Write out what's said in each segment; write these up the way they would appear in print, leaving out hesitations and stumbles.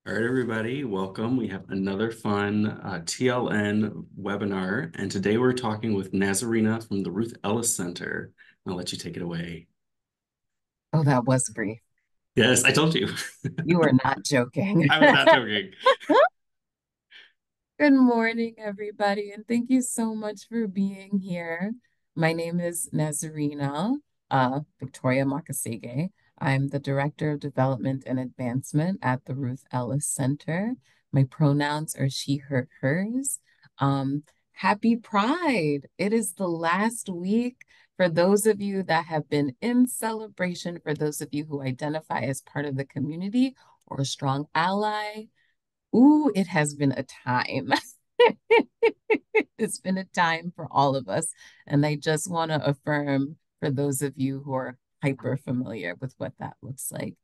All right, everybody, welcome. We have another fun TLN webinar, and today we're talking with Nazarina from the Ruth Ellis Center. I'll let you take it away. Oh, that was brief. Yes, I told you. You were not joking. I was not joking. Good morning, everybody, and thank you so much for being here. My name is Nazarina Victoria Mwakasege. I'm the Director of Development and Advancement at the Ruth Ellis Center. My pronouns are she, her, hers. Um, Happy Pride. It is the last week. For those of you that have been in celebration, for those of you who identify as part of the community or a strong ally, ooh, it has been a time. It's been a time for all of us. And I just want to affirm for those of you who are hyper familiar with what that looks like.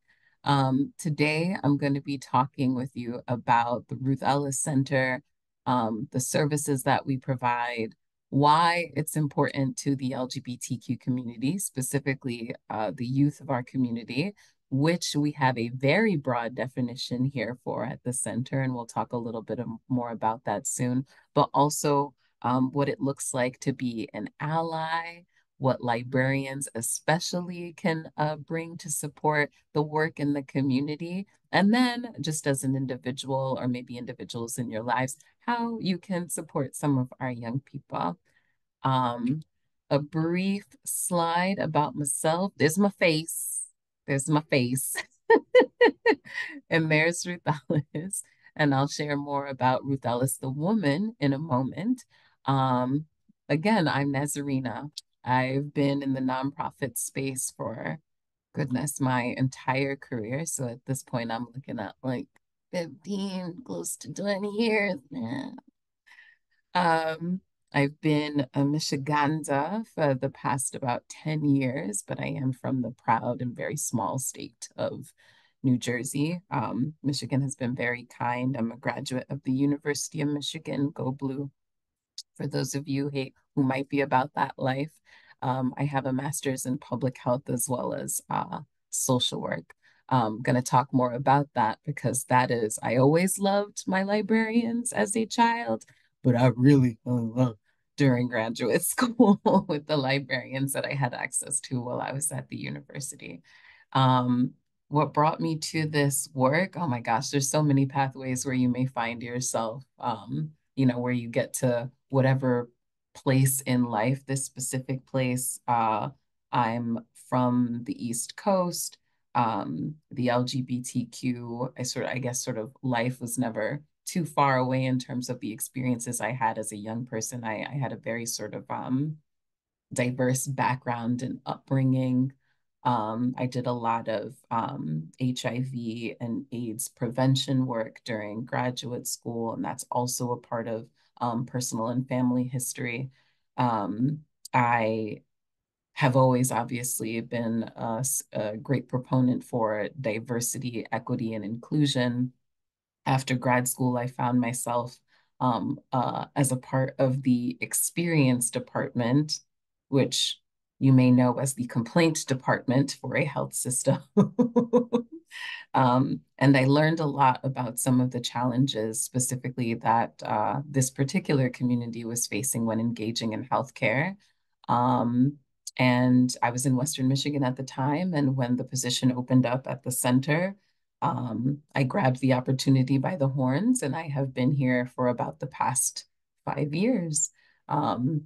Today, I'm going to be talking with you about the Ruth Ellis Center, the services that we provide, why it's important to the LGBTQ community, specifically the youth of our community, which we have a very broad definition here for at the center, and we'll talk a little bit more about that soon, but also what it looks like to be an ally, what librarians especially can bring to support the work in the community, and then just as an individual or maybe individuals in your lives, how you can support some of our young people. Um, a brief slide about myself. There's my face. There's my face. And there's Ruth Ellis. And I'll share more about Ruth Ellis, the woman, in a moment. Um, Again, I'm Nazarina. I've been in the nonprofit space for, goodness, my entire career. So at this point, I'm looking at like 15, close to 20 years now. Um, I've been a Michiganda for the past about 10 years, but I am from the proud and very small state of New Jersey. Michigan has been very kind. I'm a graduate of the University of Michigan. Go Blue. For those of you who might be about that life, I have a master's in public health as well as social work. I'm going to talk more about that because that is, I always loved my librarians as a child, but I really loved during graduate school with the librarians that I had access to while I was at the university. Um, what brought me to this work? Oh my gosh, there's so many pathways where you may find yourself, where you get to whatever place in life, this specific place. I'm from the East Coast. The LGBTQ, I guess, sort of life was never too far away in terms of the experiences I had as a young person. I had a very sort of diverse background and upbringing. I did a lot of HIV and AIDS prevention work during graduate school, and that's also a part of personal and family history. I have always obviously been a great proponent for diversity, equity, and inclusion. After grad school, I found myself as a part of the experience department, which you may know as the complaint department for a health system. And I learned a lot about some of the challenges specifically that this particular community was facing when engaging in healthcare. Um, and I was in Western Michigan at the time, and when the position opened up at the center, I grabbed the opportunity by the horns, and I have been here for about the past 5 years. Um,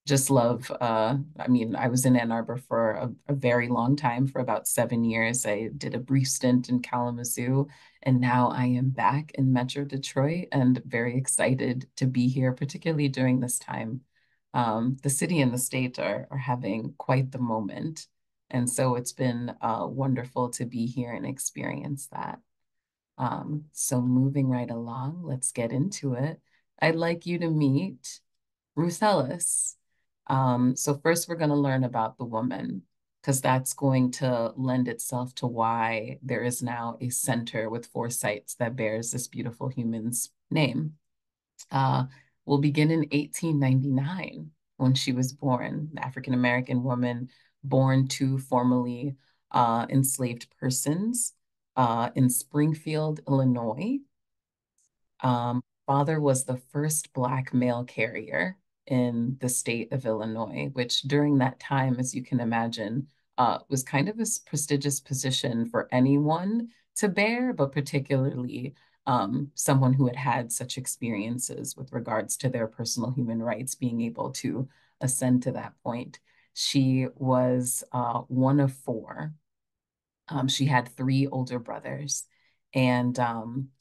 just love, I mean, I was in Ann Arbor for a very long time, for about 7 years. I did a brief stint in Kalamazoo, and now I am back in Metro Detroit and very excited to be here, particularly during this time. The city and the state are having quite the moment. And so it's been wonderful to be here and experience that. So moving right along, let's get into it. I'd like you to meet Ruth Ellis. So first we're going to learn about the woman, because that's going to lend itself to why there is now a center with 4 sites that bears this beautiful human's name. Uh, we'll begin in 1899 when she was born, the African American woman born to formerly enslaved persons. in Springfield, Illinois. Father was the first Black mail carrier in the state of Illinois, which during that time, as you can imagine, was kind of a prestigious position for anyone to bear, but particularly someone who had had such experiences with regards to their personal human rights, being able to ascend to that point. She was one of four. She had three older brothers. And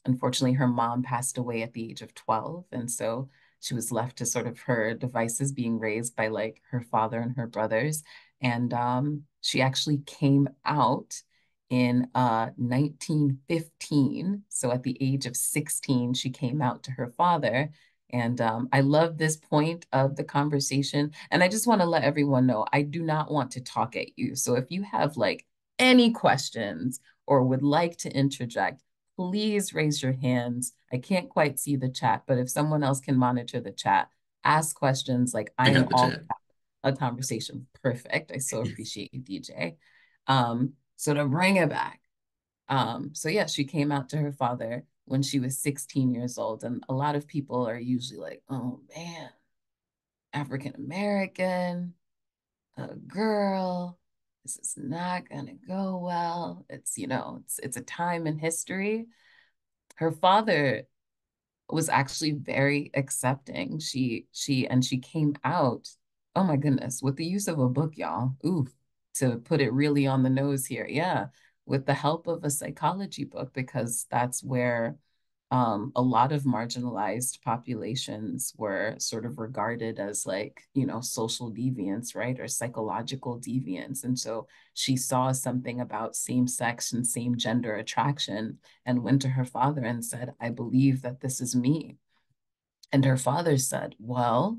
unfortunately, her mom passed away at the age of 12. And so she was left to sort of her devices being raised by like her father and her brothers. And she actually came out in 1915. So at the age of 16, she came out to her father. And I love this point of the conversation. And I just want to let everyone know I do not want to talk at you. So if you have like any questions or would like to interject, please raise your hands. I can't quite see the chat, but if someone else can monitor the chat, ask questions. Like I I am got the all chat. a conversation. Perfect. I so appreciate you, DJ. So to bring it back, so yeah, she came out to her father when she was 16 years old. And a lot of people are usually like, oh man, African American, a girl, this is not gonna go well. It's, it's a time in history. Her father was actually very accepting. She came out, oh my goodness, with the use of a book, y'all. Ooh, to put it really on the nose here. Yeah, with the help of a psychology book, because that's where a lot of marginalized populations were sort of regarded as like, social deviants, right? Or psychological deviants. And so she saw something about same sex and same gender attraction and went to her father and said, I believe that this is me. And her father said, well,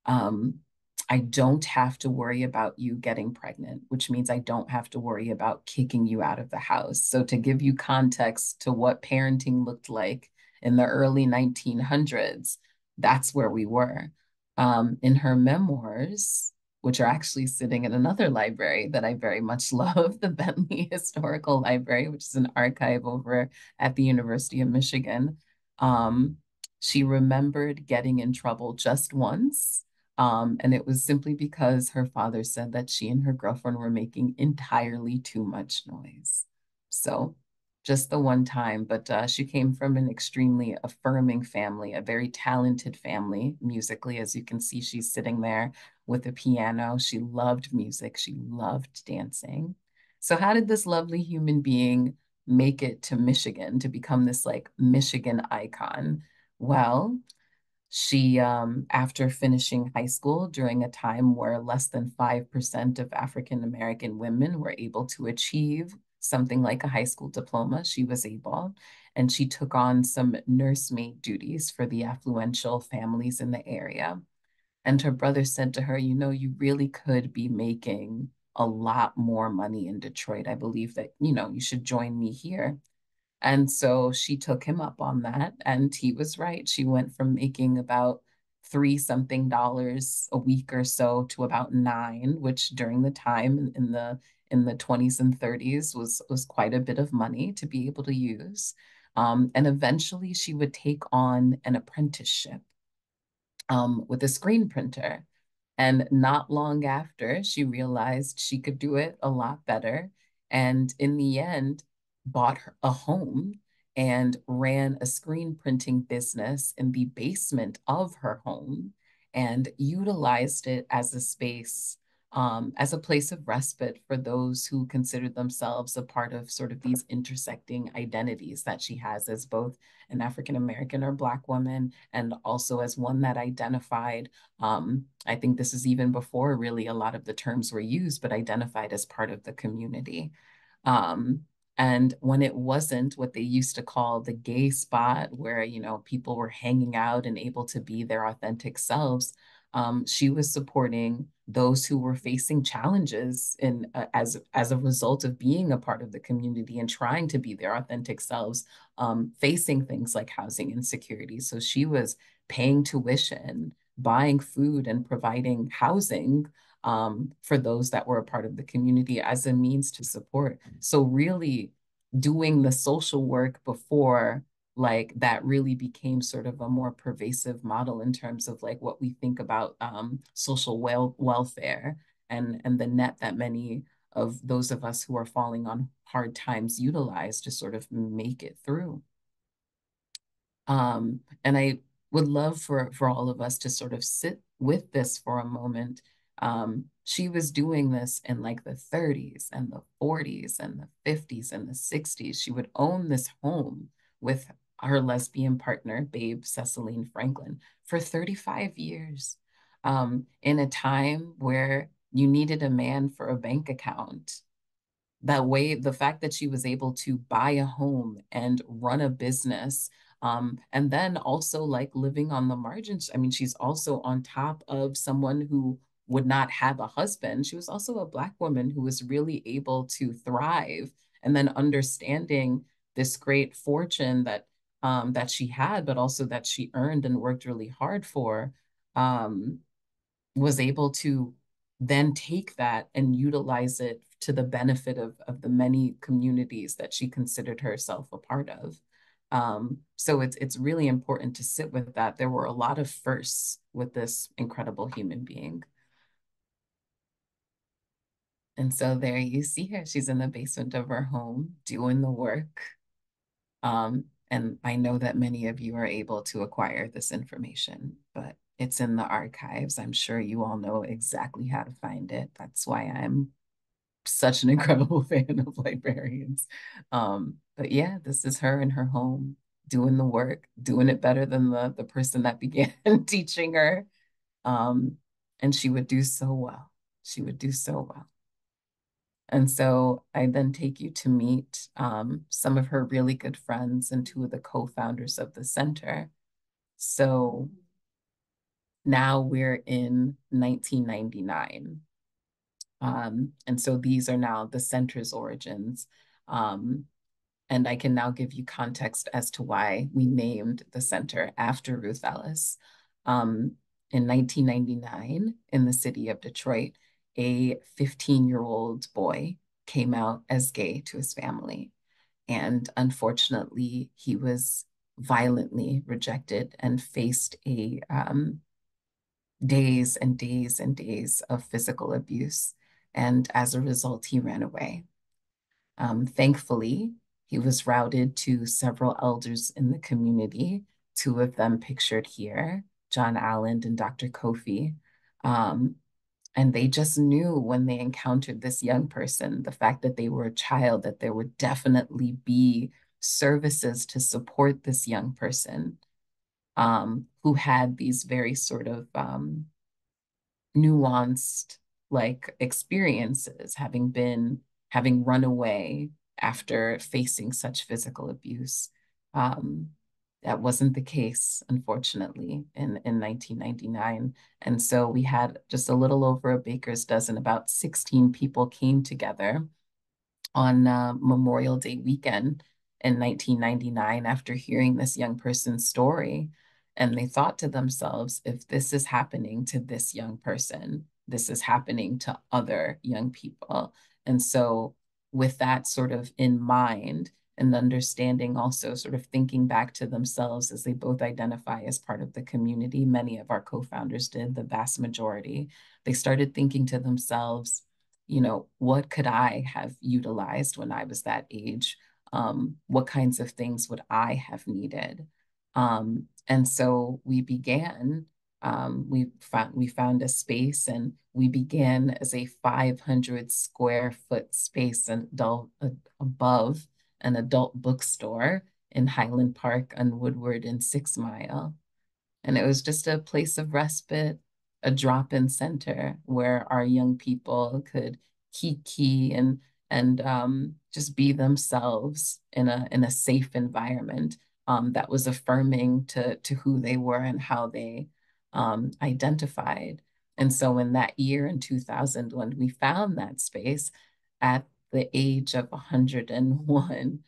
um, I don't have to worry about you getting pregnant, which means I don't have to worry about kicking you out of the house. So, to give you context to what parenting looked like in the early 1900s, that's where we were. In her memoirs, which are actually sitting in another library that I very much love, the Bentley Historical Library, which is an archive over at the University of Michigan. Um, she remembered getting in trouble just once, and it was simply because her father said that she and her girlfriend were making entirely too much noise. So just the one time, but she came from an extremely affirming family, a very talented family musically. As you can see, she's sitting there with a piano. She loved music. She loved dancing. So how did this lovely human being make it to Michigan to become this like Michigan icon? Well, she, after finishing high school during a time where less than 5% of African American women were able to achieve something like a high school diploma, she was able, and she took on some nursemaid duties for the affluential families in the area. And her brother said to her, you really could be making a lot more money in Detroit. I believe that, you should join me here. And so she took him up on that, and he was right. She went from making about three something dollars a week or so to about nine, which during the time in the 20s and 30s was quite a bit of money to be able to use. And eventually she would take on an apprenticeship with a screen printer. And not long after, she realized she could do it a lot better. And in the end, bought a home and ran a screen printing business in the basement of her home and utilized it as a space, as a place of respite for those who considered themselves a part of sort of these intersecting identities that she has as both an African American or Black woman, and also as one that identified, I think this is even before really a lot of the terms were used, but identified as part of the community. Um, and when it wasn't what they used to call the gay spot, where people were hanging out and able to be their authentic selves, she was supporting those who were facing challenges in as a result of being a part of the community and trying to be their authentic selves, facing things like housing insecurity. So she was paying tuition, buying food, and providing housing for those that were a part of the community as a means to support. So really, doing the social work before like that really became sort of a more pervasive model in terms of like what we think about social welfare and the net that many of those of us who are falling on hard times utilize to sort of make it through. And I would love for all of us to sort of sit with this for a moment. She was doing this in like the 30s and the 40s and the 50s and the 60s. She would own this home with her lesbian partner, Babe Ceciline Franklin, for 35 years, in a time where you needed a man for a bank account. That way, the fact that she was able to buy a home and run a business, and then also like living on the margins. I mean, she's also on top of someone who would not have a husband. She was also a Black woman who was really able to thrive, and then understanding this great fortune that she had, but also that she earned and worked really hard for. Um, was able to then take that and utilize it to the benefit of the many communities that she considered herself a part of. So it's really important to sit with that. There were a lot of firsts with this incredible human being. And so there you see her. She's in the basement of her home doing the work. And I know that many of you are able to acquire this information, but it's in the archives. I'm sure you all know exactly how to find it. That's why I'm such an incredible fan of librarians. But yeah, this is her in her home doing the work, doing it better than the person that began teaching her. Um, and she would do so well. She would do so well. And so I then take you to meet some of her really good friends and two of the co-founders of the center. So now we're in 1999. And so these are now the center's origins. Um, and I can now give you context as to why we named the center after Ruth Ellis. Um, in 1999, in the city of Detroit, a 15-year-old boy came out as gay to his family. And unfortunately, he was violently rejected and faced a days and days and days of physical abuse. And as a result, he ran away. Thankfully, he was routed to several elders in the community, two of them pictured here, John Allen and Dr. Kofi. Um, and they just knew when they encountered this young person, the fact that they were a child, that there would definitely be services to support this young person who had these very sort of nuanced like experiences, having run away after facing such physical abuse. Um, that wasn't the case, unfortunately, in 1999. And so we had just a little over a baker's dozen, about 16 people came together on Memorial Day weekend in 1999 after hearing this young person's story. And they thought to themselves, if this is happening to this young person, this is happening to other young people. And so, with that sort of in mind, and understanding also sort of thinking back to themselves as they both identify as part of the community, many of our co-founders did, the vast majority, they started thinking to themselves, what could I have utilized when I was that age? What kinds of things would I have needed? And so we began, we found a space and we began as a 500 square foot space and above an adult bookstore in Highland Park on Woodward and 6 Mile. And it was just a place of respite, a drop-in center where our young people could kiki and just be themselves in a safe environment that was affirming to who they were and how they identified. And so in that year in 2000, when we found that space at the age of 101,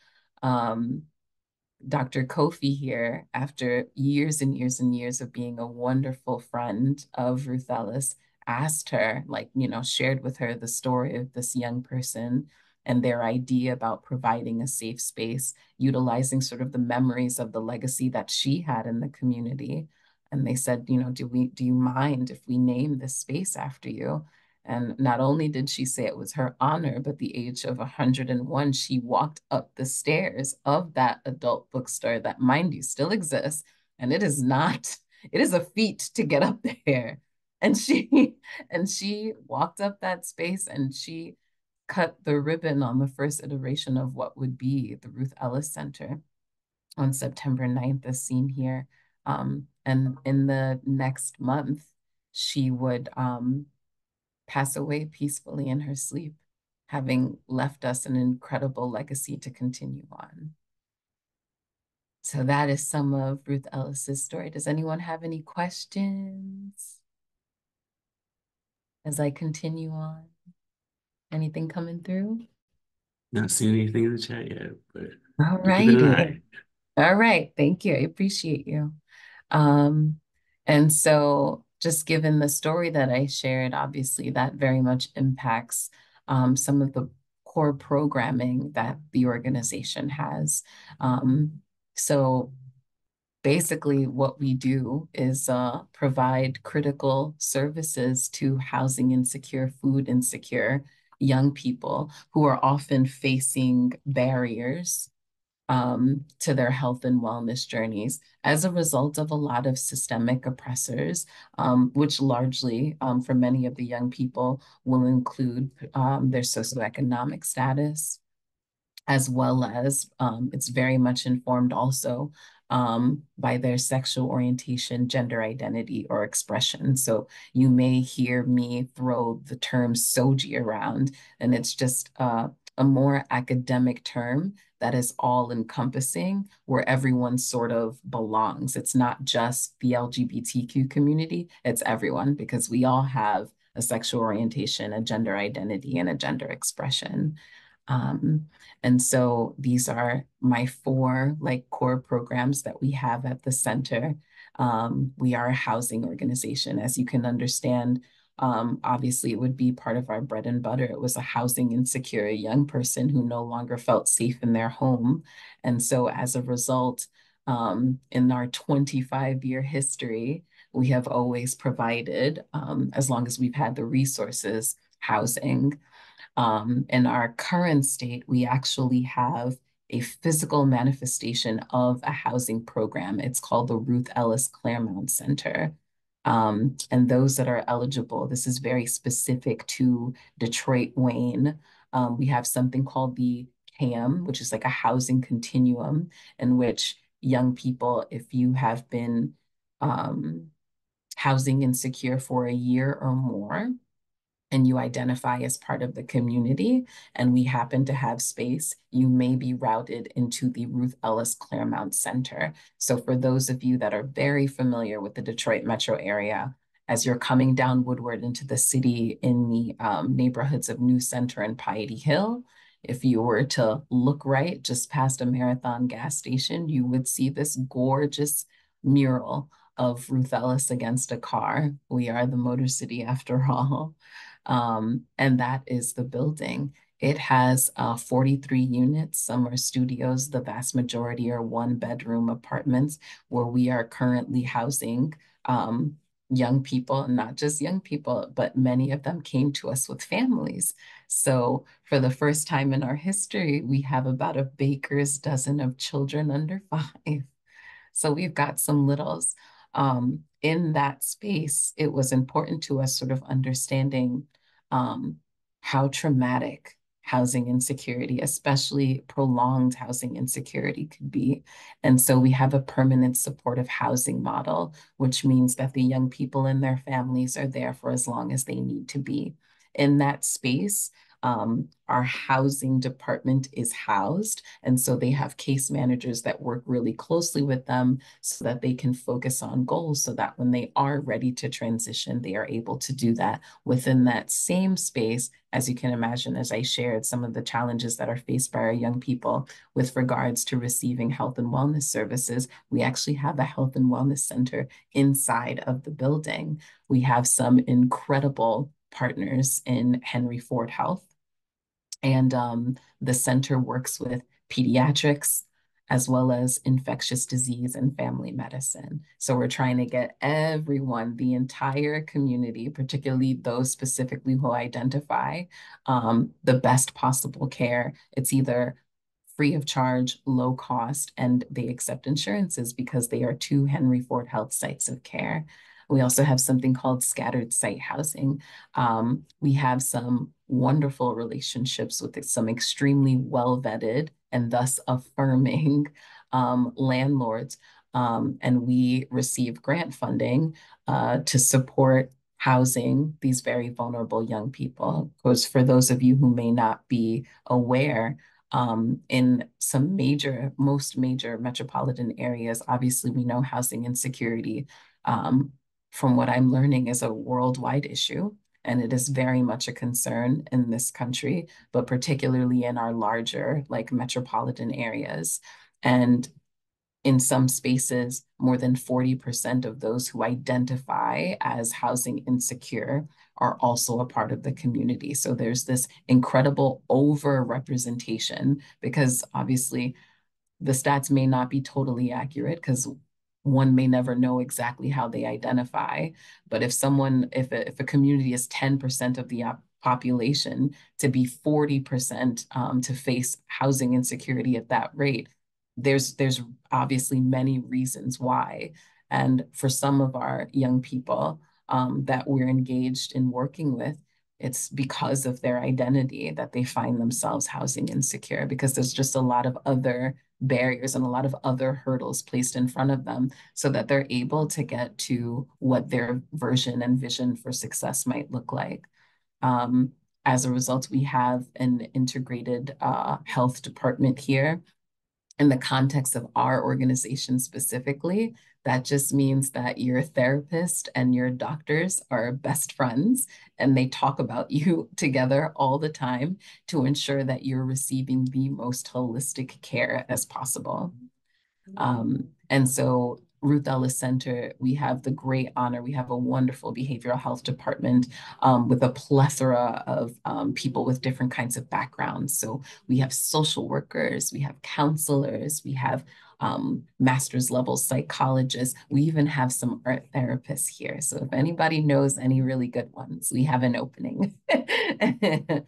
Dr. Kofi here, after years and years and years of being a wonderful friend of Ruth Ellis, asked her, like, shared with her the story of this young person and their idea about providing a safe space, utilizing sort of the memories of the legacy that she had in the community. And they said, you know, do you mind if we name this space after you? And not only did she say it was her honor, but the age of 101, she walked up the stairs of that adult bookstore that, mind you, still exists. And it is not, it is a feat to get up there. And she walked up that space and she cut the ribbon on the first iteration of what would be the Ruth Ellis Center on September 9th, as seen here. And in the next month, she would pass away peacefully in her sleep, having left us an incredible legacy to continue on. So that is some of Ruth Ellis's story. Does anyone have any questions as I continue on? Anything coming through? Not seeing anything in the chat yet, but All we're keeping an righty. eye. All right. Thank you. I appreciate you. Um, and so just given the story that I shared, obviously that very much impacts some of the core programming that the organization has. So basically what we do is provide critical services to housing insecure, food insecure young people who are often facing barriers to their health and wellness journeys as a result of a lot of systemic oppressors, which largely, for many of the young people, will include their socioeconomic status, as well as it's very much informed also by their sexual orientation, gender identity, or expression. So you may hear me throw the term SOGI around, and it's just a more academic term that is all encompassing, where everyone sort of belongs. It's not just the LGBTQ community, it's everyone, because we all have a sexual orientation, a gender identity, and a gender expression. Um, and so these are my four like core programs that we have at the center. We are a housing organization, as you can understand. Obviously, it would be part of our bread and butter. It was a housing insecure young person who no longer felt safe in their home. And so as a result, in our 25-year history, we have always provided, as long as we've had the resources, housing. In our current state, we actually have a physical manifestation of a housing program. It's called the Ruth Ellis Center. And those that are eligible, this is very specific to Detroit, Wayne. We have something called the CAM, which is like a housing continuum, in which young people, if you have been housing insecure for a year or more, and you identify as part of the community, and we happen to have space, you may be routed into the Ruth Ellis Center. So for those of you that are very familiar with the Detroit metro area, as you're coming down Woodward into the city in the neighborhoods of New Center and Piety Hill, if you were to look right just past a Marathon gas station, you would see this gorgeous mural of Ruth Ellis against a car. We are the Motor City after all. And that is the building. It has 43 units. Some are studios. The vast majority are one-bedroom apartments where we are currently housing young people, and not just young people, but many of them came to us with families. So for the first time in our history, we have about a baker's dozen of children under 5. So we've got some littles. In that space, it was important to us sort of understanding how traumatic housing insecurity, especially prolonged housing insecurity, could be. And so we have a permanent supportive housing model, which means that the young people and their families are there for as long as they need to be. In that space, our housing department is housed, and so they have case managers that work really closely with them so that they can focus on goals, so that when they are ready to transition, they are able to do that within that same space. As you can imagine, as I shared some of the challenges that are faced by our young people with regards to receiving health and wellness services, we actually have a health and wellness center inside of the building. We have some incredible partners in Henry Ford Health, And the center works with pediatrics as well as infectious disease and family medicine. So we're trying to get everyone, the entire community, particularly those specifically who identify, the best possible care. It's either free of charge, low cost, and they accept insurances because they are two Henry Ford Health sites of care. We also have something called scattered site housing. We have some wonderful relationships with some extremely well vetted and thus affirming landlords. And we receive grant funding to support housing these very vulnerable young people. Because for those of you who may not be aware, in some most major metropolitan areas, obviously we know housing insecurity, from what I'm learning, is a worldwide issue. And it is very much a concern in this country, but particularly in our larger, like metropolitan areas. And in some spaces, more than 40% of those who identify as housing insecure are also a part of the community. So there's this incredible over-representation because obviously the stats may not be totally accurate because one may never know exactly how they identify. But if a community is 10% of the population, to be 40% to face housing insecurity at that rate, there's obviously many reasons why. And for some of our young people that we're engaged in working with, it's because of their identity that they find themselves housing insecure because there's just a lot of other barriers and a lot of other hurdles placed in front of them so that they're able to get to what their version and vision for success might look like. Um, as a result, we have an integrated health department here in the context of our organization specifically. That just means that your therapist and your doctors are best friends and they talk about you together all the time to ensure that you're receiving the most holistic care as possible. And so Ruth Ellis Center, we have the great honor, we have a wonderful behavioral health department with a plethora of people with different kinds of backgrounds. So we have social workers, we have counselors, we have master's level psychologists. We even have some art therapists here. So if anybody knows any really good ones, we have an opening. And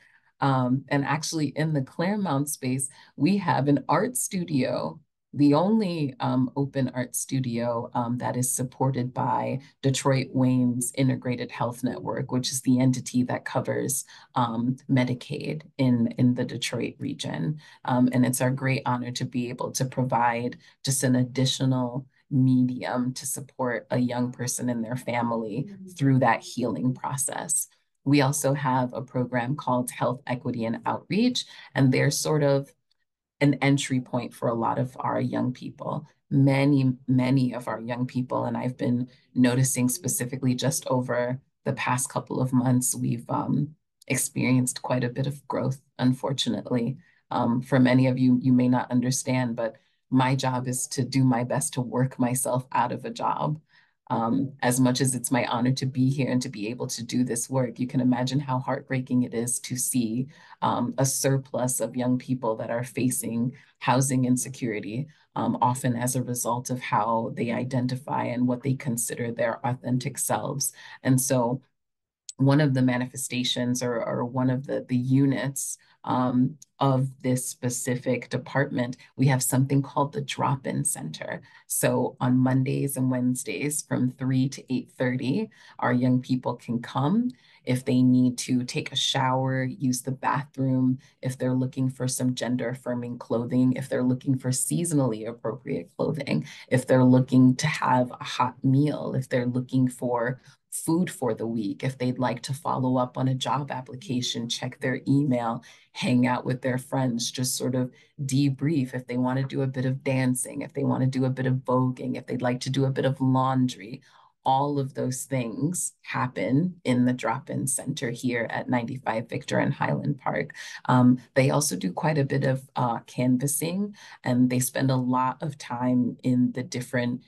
actually in the Claremont space, we have an art studio, the only open art studio that is supported by Detroit Wayne's Integrated Health Network, which is the entity that covers Medicaid in the Detroit region. And it's our great honor to be able to provide just an additional medium to support a young person and their family through that healing process. We also have a program called Health Equity and Outreach, and they're sort of an entry point for a lot of our young people. Many of our young people, and I've been noticing specifically just over the past couple of months, we've experienced quite a bit of growth, unfortunately. For many of you, you may not understand, but my job is to do my best to work myself out of a job. As much as it's my honor to be here and to be able to do this work, you can imagine how heartbreaking it is to see a surplus of young people that are facing housing insecurity, often as a result of how they identify and what they consider their authentic selves. And so one of the manifestations or one of the units of this specific department, we have something called the drop-in center. So on Mondays and Wednesdays from 3 to 8:30, our young people can come if they need to take a shower, use the bathroom, if they're looking for some gender-affirming clothing, if they're looking for seasonally appropriate clothing, if they're looking to have a hot meal, if they're looking for food for the week, if they'd like to follow up on a job application, check their email, hang out with their friends, just sort of debrief, if they want to do a bit of dancing, if they want to do a bit of voguing, if they'd like to do a bit of laundry. All of those things happen in the drop-in center here at 95 Victor and Highland Park. They also do quite a bit of canvassing, and they spend a lot of time in the different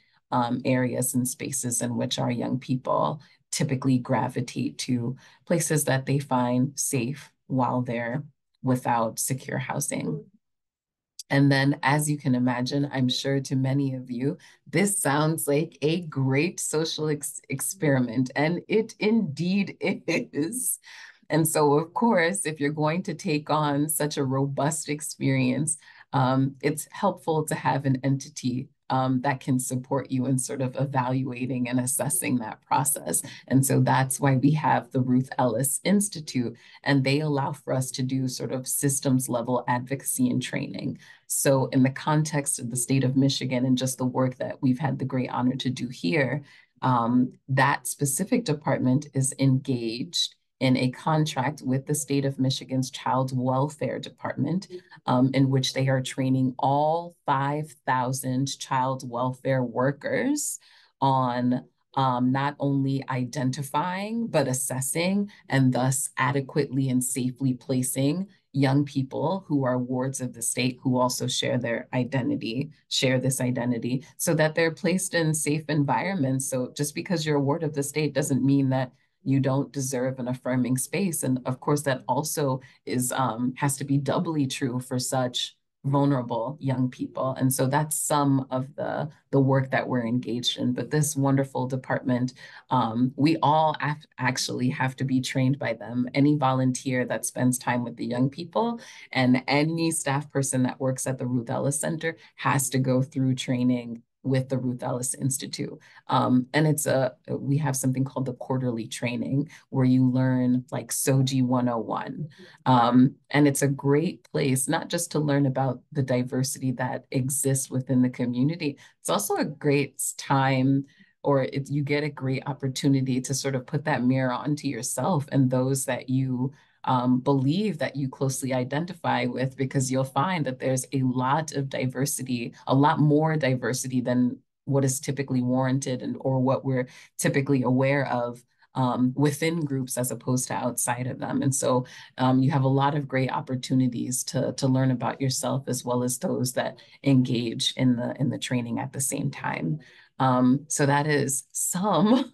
areas and spaces in which our young people typically gravitate to, places that they find safe while they're without secure housing. And then, as you can imagine, I'm sure to many of you, this sounds like a great social experiment, and it indeed is. And so, of course, if you're going to take on such a robust experience, it's helpful to have an entity that can support you in sort of evaluating and assessing that process. And so that's why we have the Ruth Ellis Institute, and they allow for us to do sort of systems level advocacy and training. So in the context of the state of Michigan and just the work that we've had the great honor to do here, that specific department is engaged in a contract with the state of Michigan's Child Welfare Department, in which they are training all 5,000 child welfare workers on not only identifying, but assessing and thus adequately and safely placing young people who are wards of the state who also share this identity, so that they're placed in safe environments. So just because you're a ward of the state doesn't mean that you don't deserve an affirming space. And of course, that also is has to be doubly true for such vulnerable young people. And so that's some of the work that we're engaged in. But this wonderful department, we all actually have to be trained by them. Any volunteer that spends time with the young people and any staff person that works at the Ruth Ellis Center has to go through training with the Ruth Ellis Institute. And we have something called the quarterly training where you learn like SOGI 101. And it's a great place, not just to learn about the diversity that exists within the community, it's also a great time, you get a great opportunity to sort of put that mirror onto yourself and those that you believe that you closely identify with, because you'll find that there's a lot of diversity, a lot more diversity than what is typically warranted or what we're typically aware of within groups as opposed to outside of them. And so you have a lot of great opportunities to learn about yourself as well as those that engage in the training at the same time. So that is some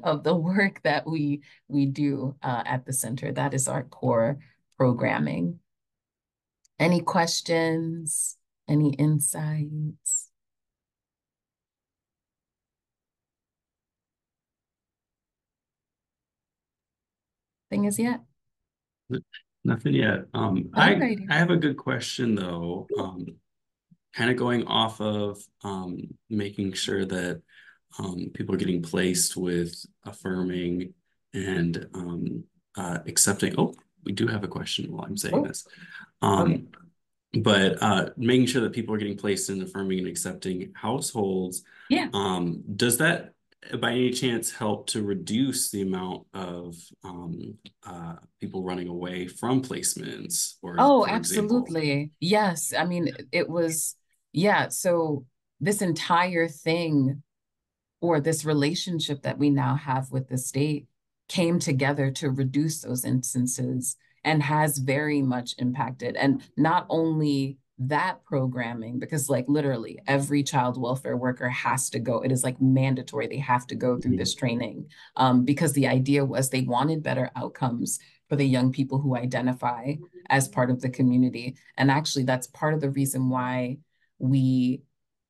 of the work that we do at the center. That is our core programming. Any questions? Any insights? Thing is yet? Nothing yet. I have a good question though. Kind of going off of making sure that people are getting placed with affirming and accepting. Oh, we do have a question while I'm saying this. Okay. But making sure that people are getting placed in affirming and accepting households. Yeah. Does that by any chance help to reduce the amount of people running away from placements, or Oh, for example? absolutely. Yes. I mean, yeah. So this entire thing, or this relationship that we now have with the state, came together to reduce those instances and has very much impacted. And not only that programming, because like literally every child welfare worker has to go, it is like mandatory, they have to go through this training, because the idea was they wanted better outcomes for the young people who identify as part of the community. And actually, that's part of the reason why we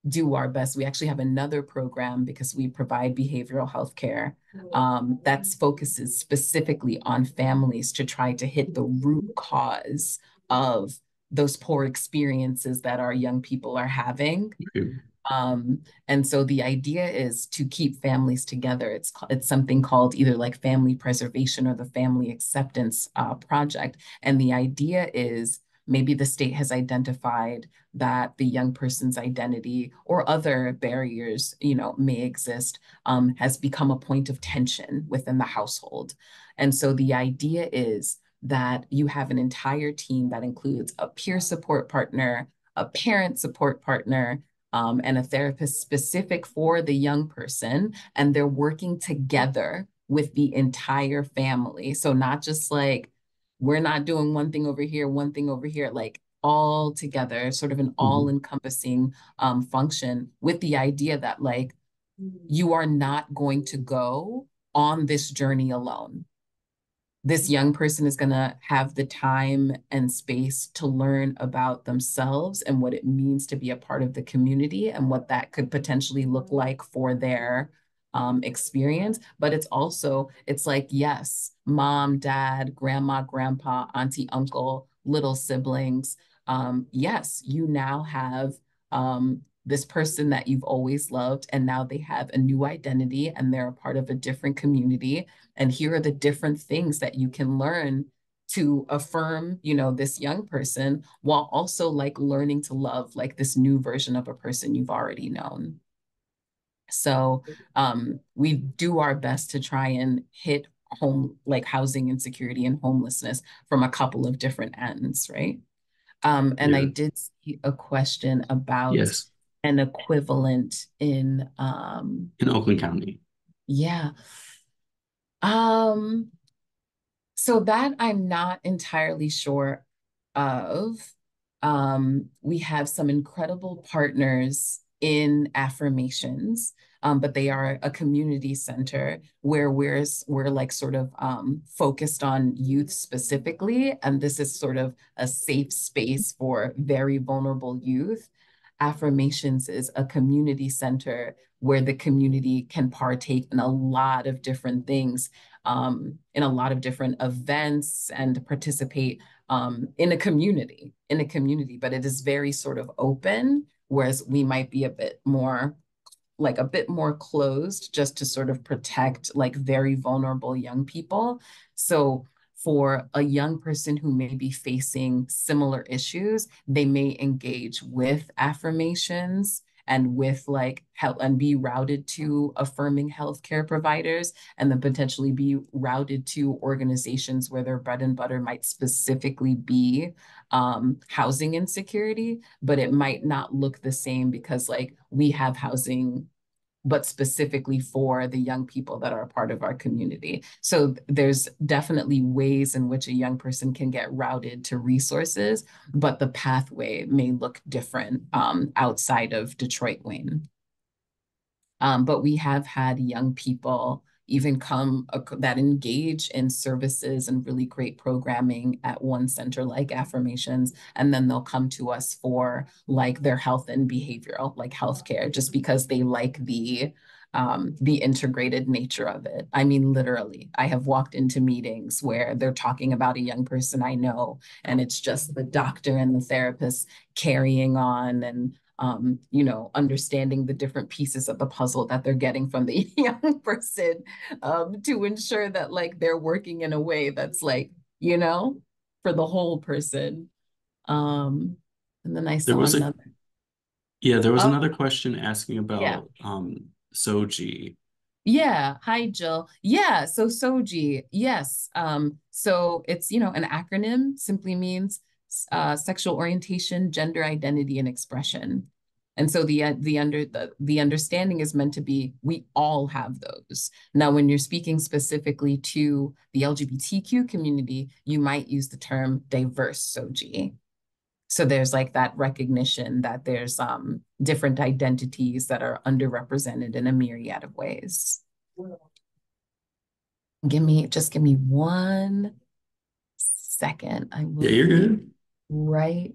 do our best. We actually have another program because we provide behavioral health care that focuses specifically on families to try to hit the root cause of those poor experiences that our young people are having. And so the idea is to keep families together. It's something called either like family preservation or the family acceptance project. And the idea is maybe the state has identified that the young person's identity or other barriers, may exist, has become a point of tension within the household. And so the idea is that you have an entire team that includes a peer support partner, a parent support partner, and a therapist specific for the young person, and they're working together with the entire family. So not just like, we're not doing one thing over here, one thing over here, like all together, sort of an all-encompassing function, with the idea that like, you are not going to go on this journey alone. this young person is going to have the time and space to learn about themselves and what it means to be a part of the community and what that could potentially look like for their experience. But it's also, it's like, yes, mom, dad, grandma, grandpa, auntie, uncle, little siblings. Yes, you now have this person that you've always loved, and now they have a new identity and they're a part of a different community. And here are the different things that you can learn to affirm, you know, this young person while also like learning to love like this new version of a person you've already known. So we do our best to try and hit home, like housing insecurity and homelessness from a couple of different ends, right? And I Yeah. did see a question about Yes. an equivalent In Oakland County. yeah. Um, so that I'm not entirely sure of. We have some incredible partners in affirmations, but they are a community center where we're like sort of focused on youth specifically, and this is sort of a safe space for very vulnerable youth. Affirmations is a community center where the community can partake in a lot of different things, in a lot of different events and participate in a community, but it is very sort of open, whereas we might be a bit more like a bit more closed just to sort of protect like very vulnerable young people. So for a young person who may be facing similar issues, they may engage with affirmations and with like help and be routed to affirming healthcare providers, and then potentially be routed to organizations where their bread and butter might specifically be housing insecurity, but it might not look the same because like we have housing but specifically for the young people that are a part of our community. So there's definitely ways in which a young person can get routed to resources, but the pathway may look different outside of Detroit Wayne. But we have had young people even come that engage in services and really great programming at one center like Affirmations, and then they'll come to us for like their health and behavioral, like healthcare, just because they like the integrated nature of it. I mean, literally, I have walked into meetings where they're talking about a young person I know, and it's just the doctor and the therapist carrying on and you know, understanding the different pieces of the puzzle that they're getting from the young person to ensure that like they're working in a way that's like, you know, for the whole person. Um, and then I There saw was a another. there was Oh, another question asking yeah. about Soji. Yeah. Hi, Jill. Yeah. So SOGI, yes. So it's, you know, an acronym simply means sexual orientation, gender identity, and expression. And so the understanding is meant to be we all have those. Now, when you're speaking specifically to the LGBTQ community, you might use the term diverse SOGI. So there's like that recognition that there's different identities that are underrepresented in a myriad of ways. Give me 1 second. I Yeah, will you're be good. right.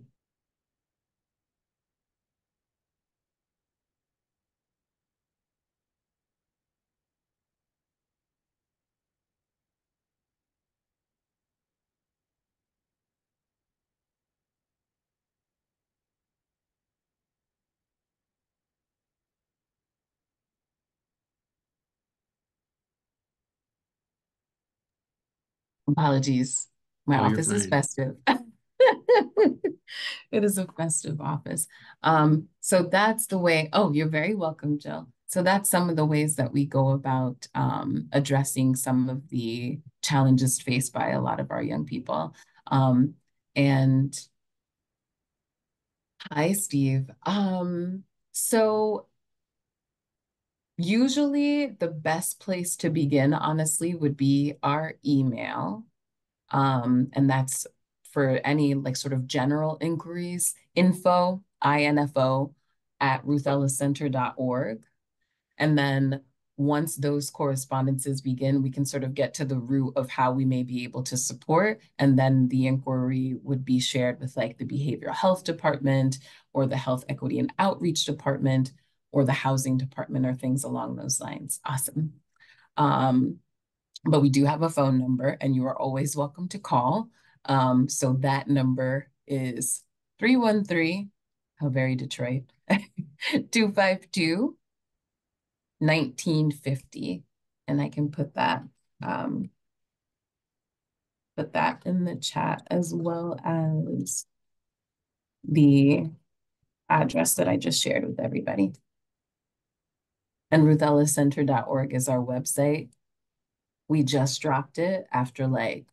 Apologies. My Oh, you're office is fine. festive. It is a festive office. So that's the way. Oh, you're very welcome, Jill. So that's some of the ways that we go about addressing some of the challenges faced by a lot of our young people. And hi, Steve. So usually the best place to begin, honestly, would be our email. And that's for any like sort of general inquiries, info, info at ruthelliscenter.org. And then once those correspondences begin, we can sort of get to the root of how we may be able to support. And then the inquiry would be shared with like the behavioral health department or the health equity and outreach department or the housing department or things along those lines. Awesome. But we do have a phone number and you are always welcome to call. So that number is 313, how very Detroit, 252 1950, and I can put that in the chat as well as the address that I just shared with everybody. And RuthEllisCenter.org is our website. We just dropped it after like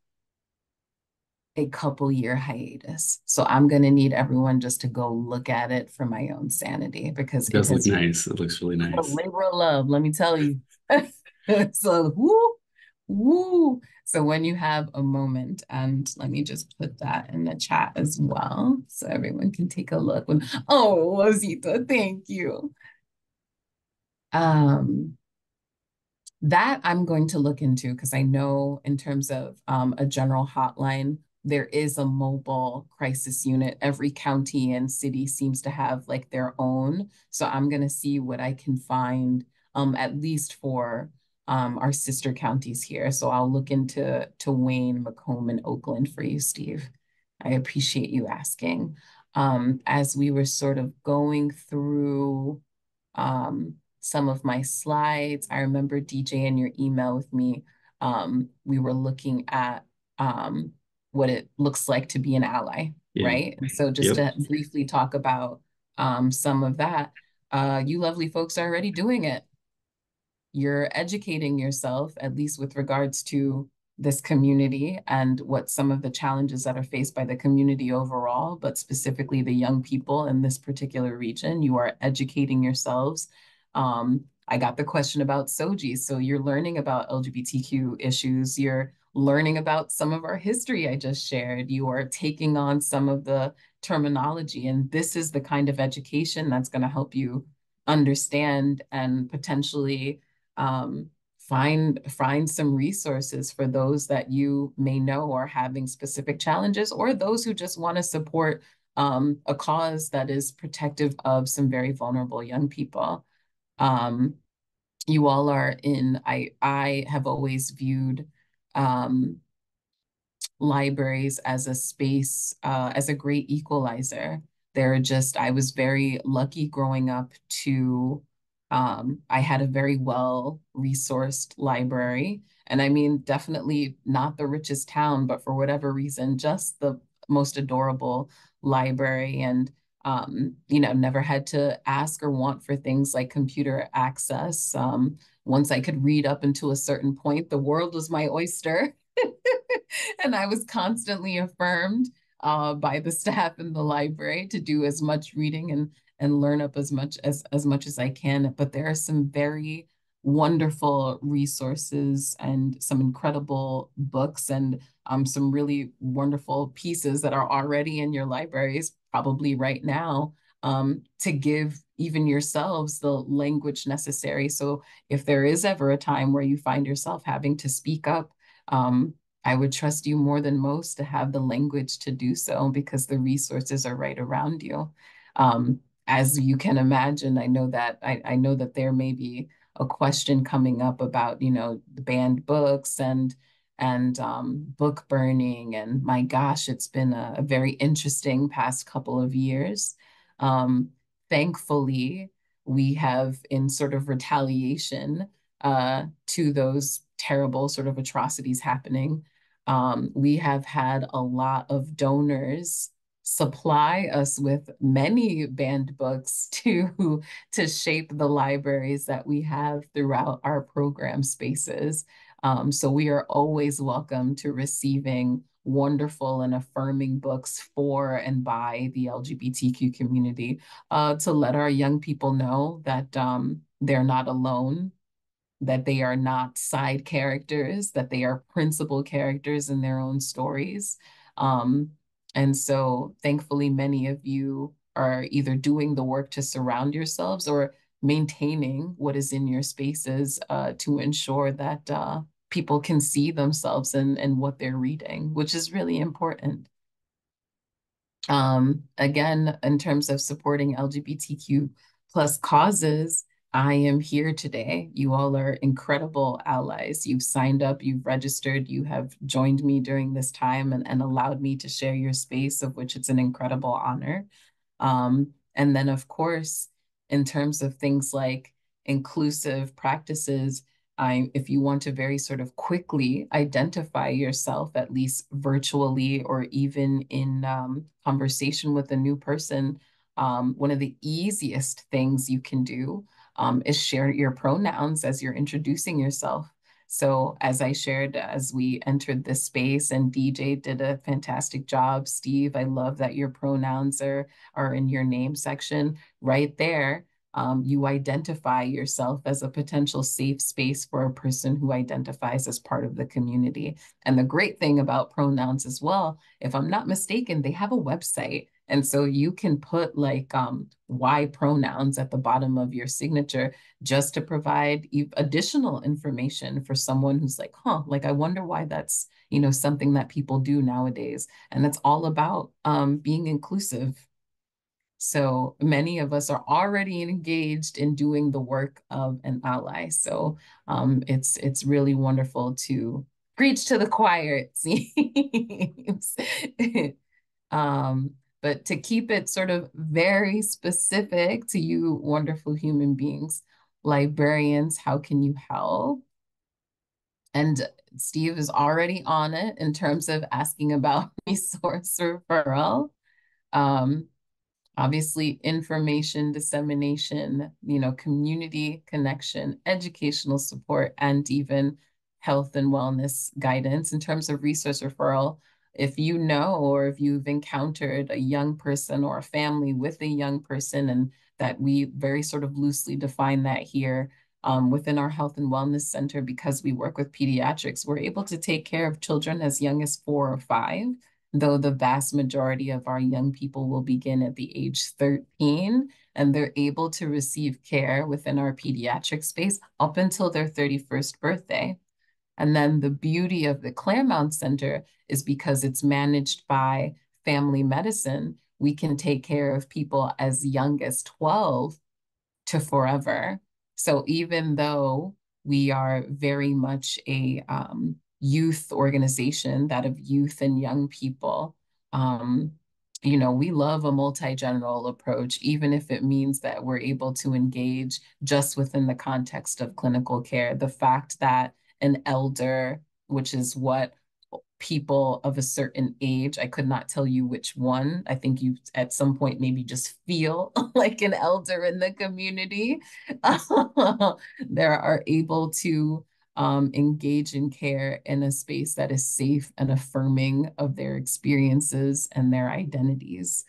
a couple year hiatus. So I'm going to need everyone just to go look at it for my own sanity because it does look nice. It looks really nice. A labor of love, let me tell you. So woo, woo. So when you have a moment, and let me just put that in the chat as well so everyone can take a look. Oh, Rosita, thank you. That I'm going to look into because I know in terms of a general hotline, there is a mobile crisis unit. Every county and city seems to have like their own. So I'm going to see what I can find at least for our sister counties here. So I'll look into Wayne, Macomb, and Oakland for you, Steve. I appreciate you asking. As we were sort of going through some of my slides. I remember DJ in your email with me, we were looking at what it looks like to be an ally, right? And so just to briefly talk about some of that, you lovely folks are already doing it. You're educating yourself, at least with regards to this community and what some of the challenges that are faced by the community overall, but specifically the young people in this particular region. You are educating yourselves. I got the question about SOGI. So you're learning about LGBTQ issues. You're learning about some of our history I just shared. You are taking on some of the terminology. And this is the kind of education that's going to help you understand and potentially find some resources for those that you may know are having specific challenges or those who just want to support a cause that is protective of some very vulnerable young people. You all are I have always viewed libraries as a space, as a great equalizer. I was very lucky growing up to, I had a very well-resourced library. And I mean, definitely not the richest town, but for whatever reason, just the most adorable library. And never had to ask or want for things like computer access. Once I could read up until a certain point, the world was my oyster. And I was constantly affirmed by the staff in the library to do as much reading and learn up as much as I can. But there are some very wonderful resources and some incredible books and some really wonderful pieces that are already in your libraries, probably right now, to give even yourselves the language necessary. So if there is ever a time where you find yourself having to speak up, I would trust you more than most to have the language to do so because the resources are right around you. As you can imagine, I know that there may be a question coming up about, the banned books and book burning. And my gosh, it's been a very interesting past couple of years. Thankfully, we have, in sort of retaliation to those terrible sort of atrocities happening, we have had a lot of donors supply us with many banned books to shape the libraries that we have throughout our program spaces. So we are always welcome to receiving wonderful and affirming books for and by the LGBTQ community, to let our young people know that they're not alone, that they are not side characters, that they are principal characters in their own stories. And so thankfully, many of you are either doing the work to surround yourselves or maintaining what is in your spaces to ensure that people can see themselves in what they're reading, which is really important. Again, in terms of supporting LGBTQ plus causes, I am here today. You all are incredible allies. You've signed up, you've registered, you have joined me during this time and allowed me to share your space, of which it's an incredible honor. And then, of course, in terms of things like inclusive practices, if you want to very sort of quickly identify yourself, at least virtually or even in conversation with a new person, one of the easiest things you can do is share your pronouns as you're introducing yourself. So as I shared, as we entered this space, and DJ did a fantastic job. Steve, I love that your pronouns are in your name section right there. You identify yourself as a potential safe space for a person who identifies as part of the community. And the great thing about pronouns as well, if I'm not mistaken, they have a website. And so you can put like why pronouns at the bottom of your signature just to provide additional information for someone who's like, huh, like I wonder why that's, something that people do nowadays. And it's all about being inclusive. So many of us are already engaged in doing the work of an ally. So it's really wonderful to preach to the choir, it seems. But to keep it sort of very specific to you wonderful human beings, librarians, how can you help? And Steve is already on it in terms of asking about resource referral. Um, Obviously, information dissemination, community connection, educational support, and even health and wellness guidance. In terms of resource referral, if you know or if you've encountered a young person or a family with a young person, and that we very sort of loosely define that here within our health and wellness center, because we work with pediatrics, we're able to take care of children as young as 4 or 5, though the vast majority of our young people will begin at the age 13, and they're able to receive care within our pediatric space up until their 31st birthday. And then the beauty of the Claremont Center is because it's managed by family medicine, we can take care of people as young as 12 to forever. So even though we are very much a youth organization, that of youth and young people, we love a multi-general approach, even if it means that we're able to engage just within the context of clinical care. The fact that an elder, which is what people of a certain age, I could not tell you which one. I think you at some point maybe just feel like an elder in the community. They are able to engage in care in a space that is safe and affirming of their experiences and their identities.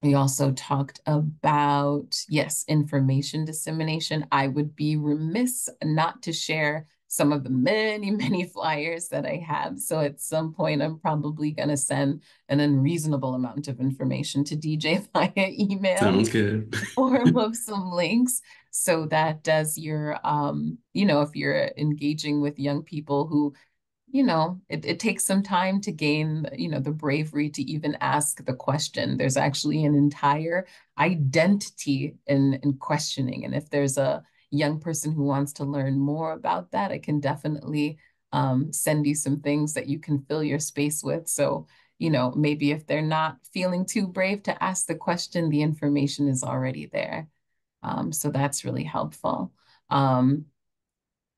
We also talked about, yes, information dissemination. I would be remiss not to share some of the many, many flyers that I have. So at some point, I'm probably going to send an unreasonable amount of information to DJ via email. Sounds good. Form of some links, so that as you're, if you're engaging with young people who it takes some time to gain, the bravery to even ask the question. There's actually an entire identity in questioning. And if there's a young person who wants to learn more about that, I can definitely send you some things that you can fill your space with. So, maybe if they're not feeling too brave to ask the question, the information is already there. So that's really helpful.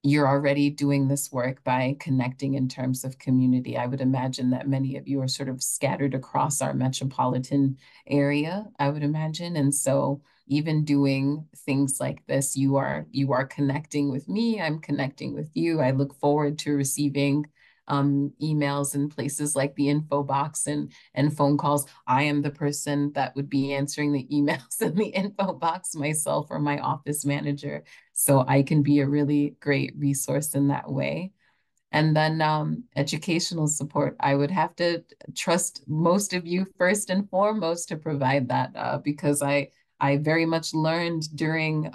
You're already doing this work by connecting in terms of community. I would imagine that many of you are sort of scattered across our metropolitan area, I would imagine. And so even doing things like this, you are connecting with me, I'm connecting with you. I look forward to receiving emails in places like the info box and phone calls. I am the person that would be answering the emails in the info box myself, or my office manager. So I can be a really great resource in that way. And then educational support, I would have to trust most of you first and foremost to provide that because I very much learned during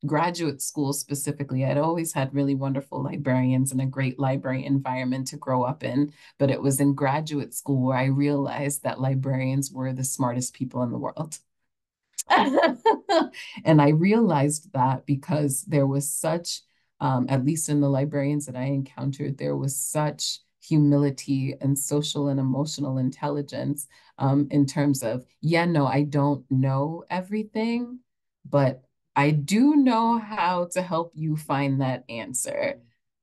graduate school specifically. I'd always had really wonderful librarians and a great library environment to grow up in, but it was in graduate school where I realized that librarians were the smartest people in the world. And I realized that because there was such, at least in the librarians that I encountered, there was such humility and social and emotional intelligence in terms of, yeah, no, I don't know everything, but I do know how to help you find that answer.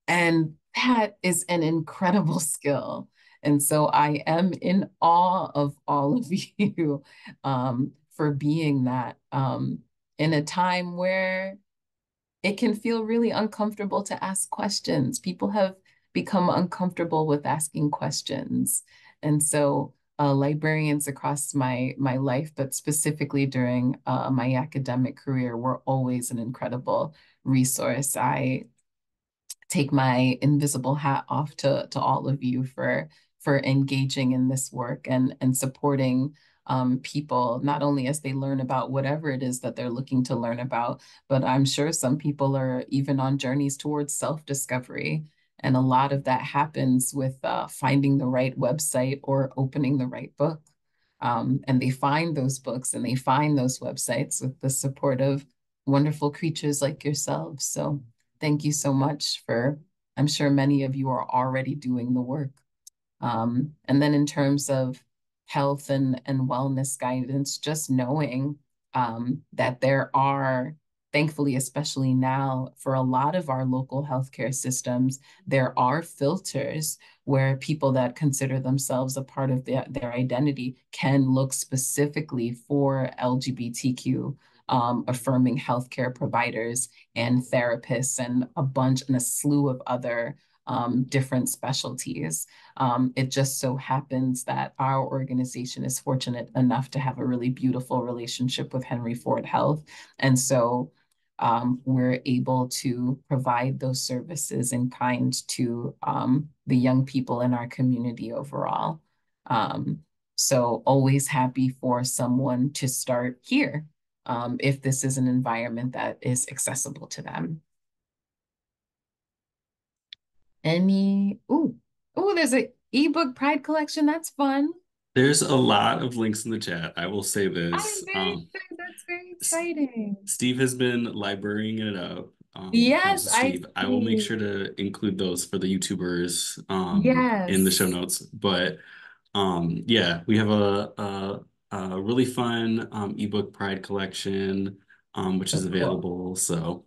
And that is an incredible skill. And so I am in awe of all of you for being that in a time where it can feel really uncomfortable to ask questions. People have become uncomfortable with asking questions. And so librarians across my life, but specifically during my academic career, were always an incredible resource. I take my invisible hat off to all of you for engaging in this work and supporting people, not only as they learn about whatever it is that they're looking to learn about, but I'm sure some people are even on journeys towards self-discovery. And a lot of that happens with finding the right website or opening the right book. And they find those books and they find those websites with the support of wonderful creatures like yourselves. So thank you so much for, I'm sure many of you are already doing the work. And then in terms of health and wellness guidance, just knowing that there are, thankfully, especially now, for a lot of our local healthcare systems, there are filters where people that consider themselves a part of their identity can look specifically for LGBTQ affirming healthcare providers and therapists and a bunch and a slew of other different specialties. It just so happens that our organization is fortunate enough to have a really beautiful relationship with Henry Ford Health. And so we're able to provide those services in kind to the young people in our community overall. So always happy for someone to start here if this is an environment that is accessible to them. There's an eBook Pride Collection. That's fun. There's a lot of links in the chat. I will say I'm this. very excited. That's very exciting. Steve has been librarying it up. Props Yes, to I Steve. I will make see. sure to include those for the YouTubers in the show Yes. notes. But yeah, we have a really fun ebook Pride collection, which is Oh, cool. available. So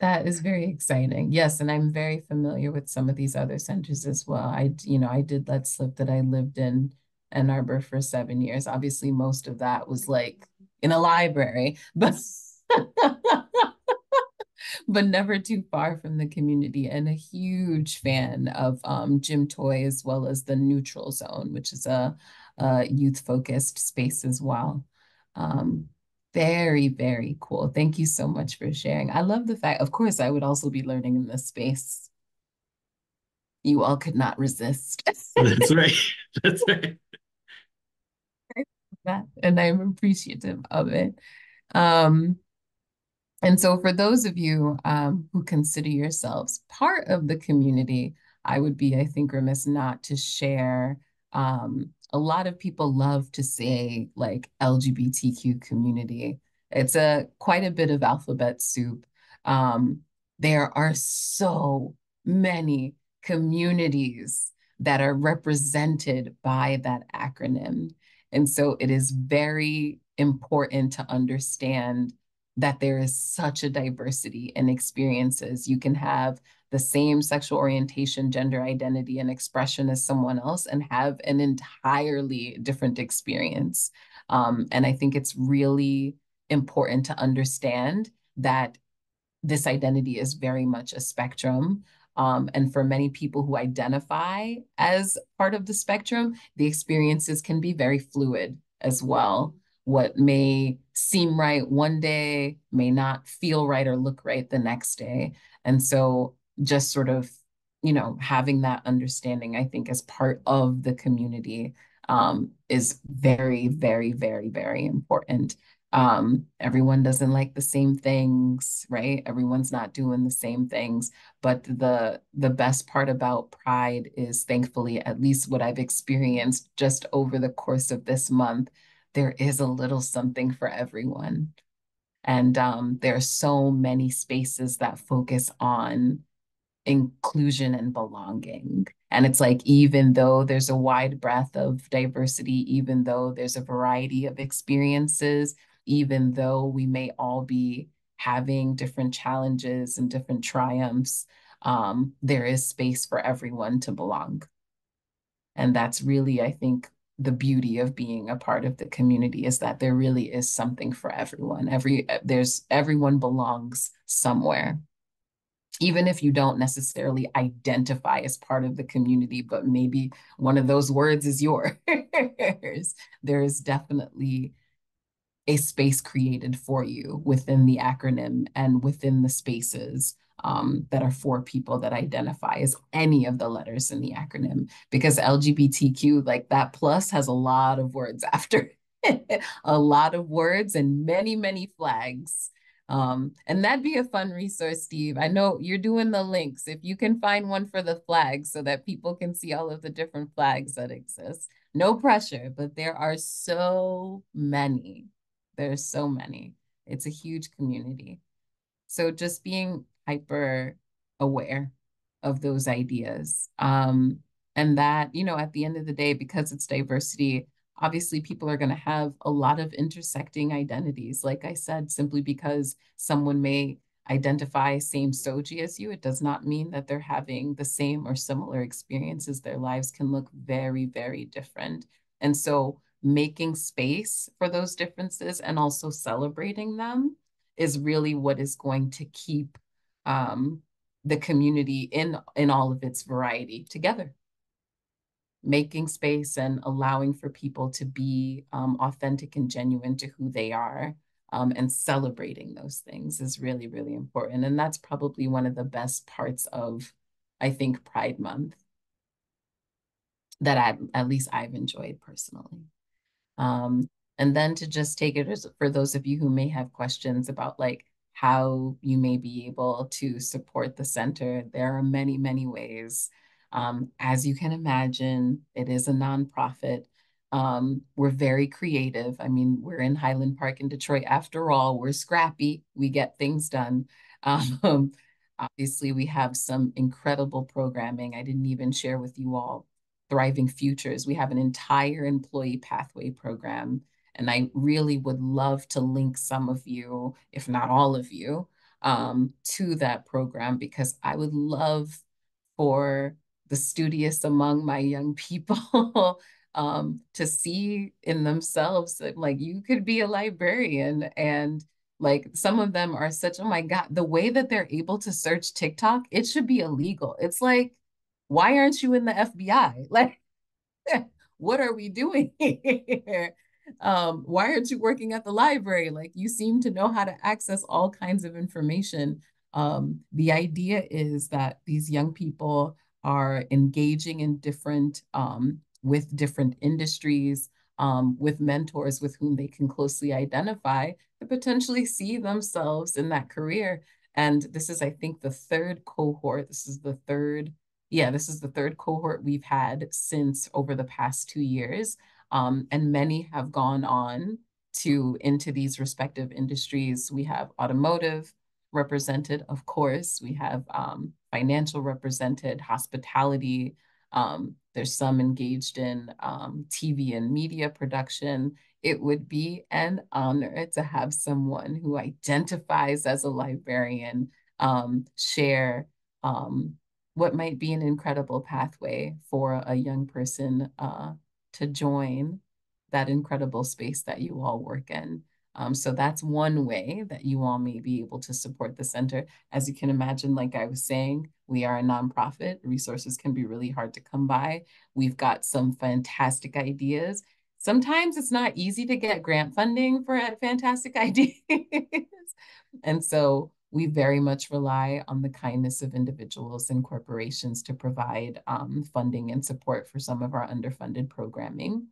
That is very exciting. Yes, and I'm very familiar with some of these other centers as well. I did let slip that I lived in Ann Arbor for 7 years. Obviously, most of that was like in a library, but but never too far from the community, and a huge fan of Gym Toy as well as the Neutral Zone, which is a youth-focused space as well. Um, Very, very cool. Thank you so much for sharing. I love the fact, of course, I would also be learning in this space. You all could not resist. that's right. That's right. That, and I'm appreciative of it. Um, And so, for those of you who consider yourselves part of the community, I would be, I think, remiss not to share. A lot of people love to say like LGBTQ community. It's a quite a bit of alphabet soup. Um, there are so many communities that are represented by that acronym. And so it is very important to understand that there is such a diversity in experiences. You can have the same sexual orientation, gender identity, and expression as someone else and have an entirely different experience. And I think it's really important to understand that this identity is very much a spectrum. And for many people who identify as part of the spectrum, the experiences can be very fluid as well. What may seem right one day may not feel right or look right the next day. And so just sort of, having that understanding, I think, as part of the community is very, very, very, very important. Everyone doesn't like the same things, right? Everyone's not doing the same things. But the best part about Pride is, thankfully, at least what I've experienced just over the course of this month, there is a little something for everyone. And there are so many spaces that focus on inclusion and belonging. And it's like, even though there's a wide breadth of diversity, even though there's a variety of experiences, even though we may all be having different challenges and different triumphs, there is space for everyone to belong. And that's really, I think, the beauty of being a part of the community, is that there really is something for everyone. Everyone belongs somewhere, even if you don't necessarily identify as part of the community, but maybe one of those words is yours. There is definitely a space created for you within the acronym and within the spaces that are for people that identify as any of the letters in the acronym. Because LGBTQ, like that plus, has a lot of words after it, a lot of words and many, many flags. And that'd be a fun resource, Steve. I know you're doing the links. If you can find one for the flags so that people can see all of the different flags that exist. No pressure, but there are so many. There's so many. It's a huge community. So just being hyper aware of those ideas. And that, at the end of the day, because it's diversity, obviously people are going to have a lot of intersecting identities. Like I said, simply because someone may identify same SOGI as you, it does not mean that they're having the same or similar experiences. Their lives can look very, very different. And so making space for those differences and also celebrating them is really what is going to keep the community in all of its variety together. Making space and allowing for people to be authentic and genuine to who they are, and celebrating those things is really, really important. And that's probably one of the best parts of, I think, Pride Month that at least I've enjoyed personally. And then to just take it as, for those of you who may have questions about like how you may be able to support the center, there are many, many ways. As you can imagine, it is a nonprofit. We're very creative. I mean, we're in Highland Park in Detroit. After all, we're scrappy. We get things done. Um, Obviously, we have some incredible programming. I didn't even share with you all Thriving Futures. We have an entire employee pathway program. And I really would love to link some of you, if not all of you, to that program, because I would love for the studious among my young people to see in themselves that like you could be a librarian. And like some of them are such, oh my God, the way that they're able to search TikTok, it should be illegal. It's like, why aren't you in the FBI? Like, what are we doing here? Why aren't you working at the library? Like, you seem to know how to access all kinds of information. The idea is that these young people are engaging in with different industries, with mentors with whom they can closely identify to potentially see themselves in that career. And this is, I think, the third cohort. This is the third cohort we've had since over the past 2 years. And many have gone on into these respective industries. We have automotive represented, of course. We have financial represented, hospitality. There's some engaged in TV and media production. It would be an honor to have someone who identifies as a librarian share what might be an incredible pathway for a young person to join that incredible space that you all work in. So that's one way that you all may be able to support the center. As you can imagine, like I was saying, we are a nonprofit. Resources can be really hard to come by. We've got some fantastic ideas. Sometimes it's not easy to get grant funding for fantastic ideas. And so we very much rely on the kindness of individuals and corporations to provide funding and support for some of our underfunded programming.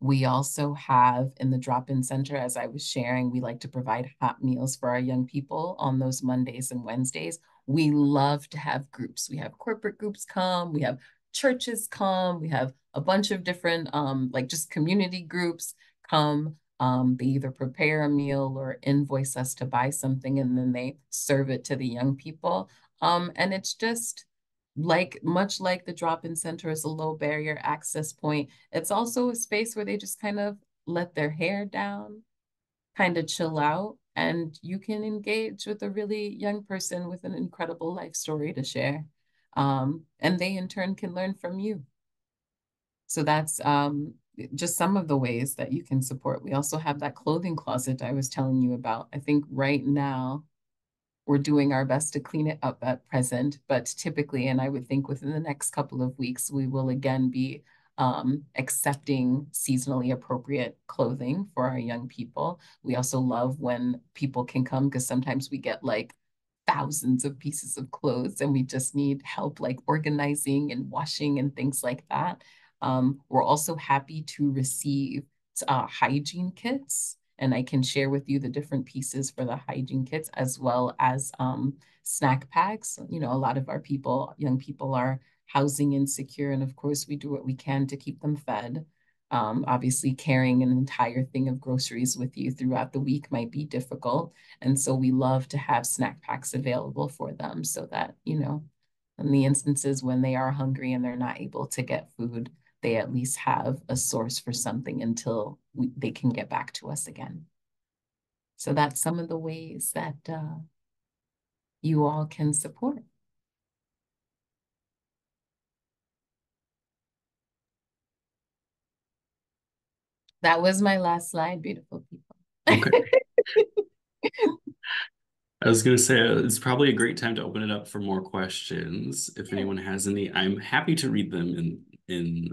We also have in the drop-in center, as I was sharing, we like to provide hot meals for our young people on those Mondays and Wednesdays. We love to have groups. We have corporate groups come, we have churches come, we have a bunch of different like just community groups come. They either prepare a meal or invoice us to buy something and then they serve it to the young people. And it's just like much like the drop-in center is a low barrier access point, it's also a space where they just kind of let their hair down, kind of chill out, and you can engage with a really young person with an incredible life story to share. And they in turn can learn from you. So that's just some of the ways that you can support. We also have that clothing closet I was telling you about. I think right now we're doing our best to clean it up at present, but typically, and I would think within the next couple of weeks, we will again be accepting seasonally appropriate clothing for our young people. We also love when people can come because sometimes we get like thousands of pieces of clothes and we just need help like organizing and washing and things like that. We're also happy to receive hygiene kits, and I can share with you the different pieces for the hygiene kits as well as snack packs. You know, a lot of our people, young people, are housing insecure, and of course, we do what we can to keep them fed. Obviously, carrying an entire thing of groceries with you throughout the week might be difficult. And so we love to have snack packs available for them so that, you know, in the instances when they are hungry and they're not able to get food, they at least have a source for something until they can get back to us again. So that's some of the ways that you all can support. That was my last slide, beautiful people. Okay. I was going to say it's probably a great time to open it up for more questions. If anyone has any, I'm happy to read them in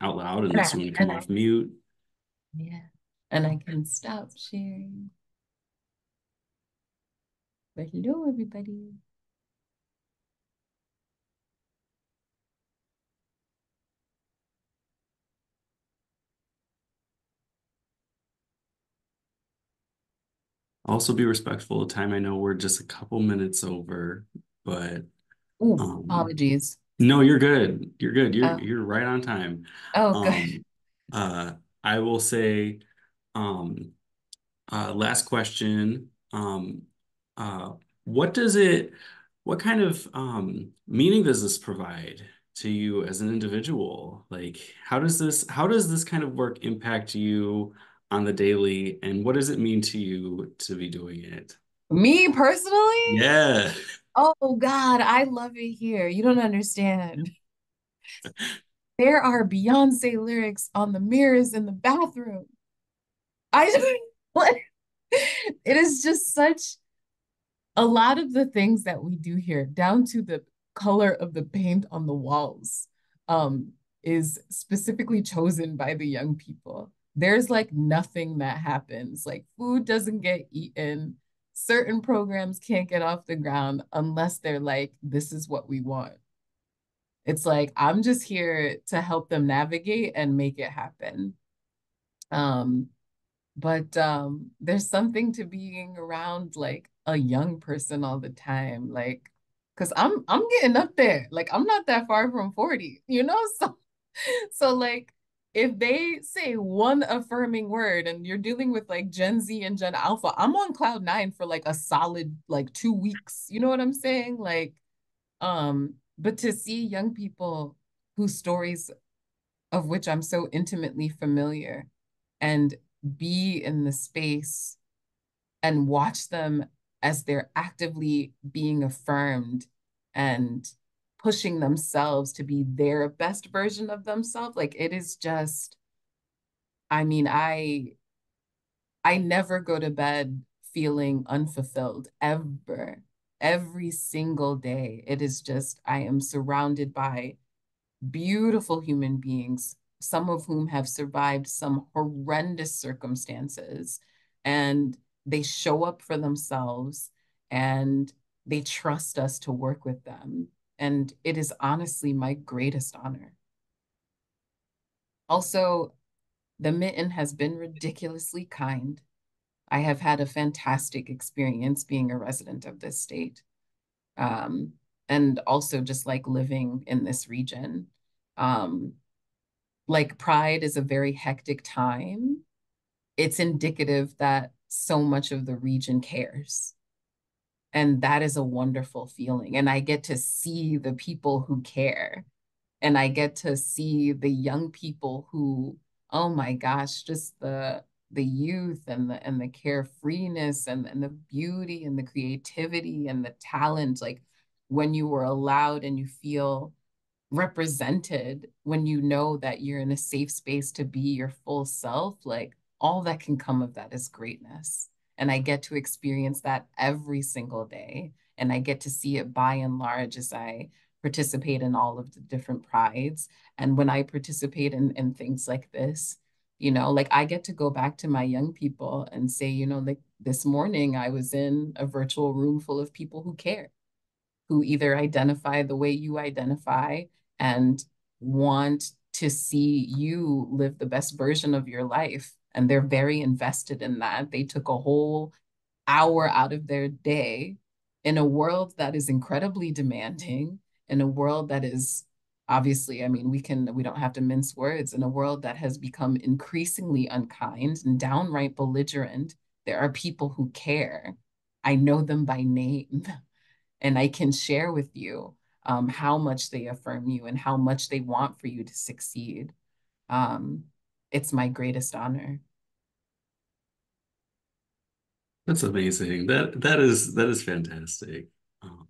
out loud unless you want to come off mute. Yeah, and I can stop sharing. But hello, everybody. Also be respectful of time. I know we're just a couple minutes over, but Ooh, apologies. no, you're good. You're good. Oh, You're right on time. oh, good. Um, I will say, um, last question. Uh, what does it, what kind of meaning does this provide to you as an individual? Like, how does this kind of work impact you on the daily, and what does it mean to you to be doing it? Me personally? Yeah. Oh God, I love it here. You don't understand. There are Beyonce lyrics on the mirrors in the bathroom. I what? It is just such a lot of the things that we do here, down to the color of the paint on the walls, um, is specifically chosen by the young people. There's like nothing that happens. Like food doesn't get eaten. Certain programs can't get off the ground unless they're like, this is what we want. It's like, I'm just here to help them navigate and make it happen. Um, but there's something to being around like a young person all the time, like because I'm getting up there. Like I'm not that far from 40, you know? So like if they say one affirming word and you're dealing with like Gen Z and Gen Alpha, I'm on cloud nine for like a solid like 2 weeks. You know what I'm saying? Like, but to see young people whose stories of which I'm so intimately familiar and be in the space and watch them as they're actively being affirmed and pushing themselves to be their best version of themselves. Like it is just, I mean, I never go to bed feeling unfulfilled ever. Every single day. It is just, I am surrounded by beautiful human beings, some of whom have survived some horrendous circumstances, and they show up for themselves and they trust us to work with them. And it is honestly my greatest honor. Also, the mitten has been ridiculously kind. I have had a fantastic experience being a resident of this state. Um, and also just like living in this region. Um, like Pride is a very hectic time. It's indicative that so much of the region cares. And that is a wonderful feeling. And I get to see the people who care. And I get to see the young people who, oh my gosh, just the youth and the carefreeness and the beauty and the creativity and the talent, like when you were allowed and you feel represented, when you know that you're in a safe space to be your full self, like all that can come of that is greatness. And I get to experience that every single day. And I get to see it by and large as I participate in all of the different prides. And when I participate in things like this, you know, like I get to go back to my young people and say, you know, like this morning I was in a virtual room full of people who care, who either identify the way you identify and want to see you live the best version of your life. And they're very invested in that. They took a whole hour out of their day in a world that is incredibly demanding, in a world that is obviously, I mean, we don't have to mince words, in a world that has become increasingly unkind and downright belligerent. There are people who care. I know them by name and I can share with you how much they affirm you and how much they want for you to succeed. Um, it's my greatest honor. That's amazing. That is fantastic. Um,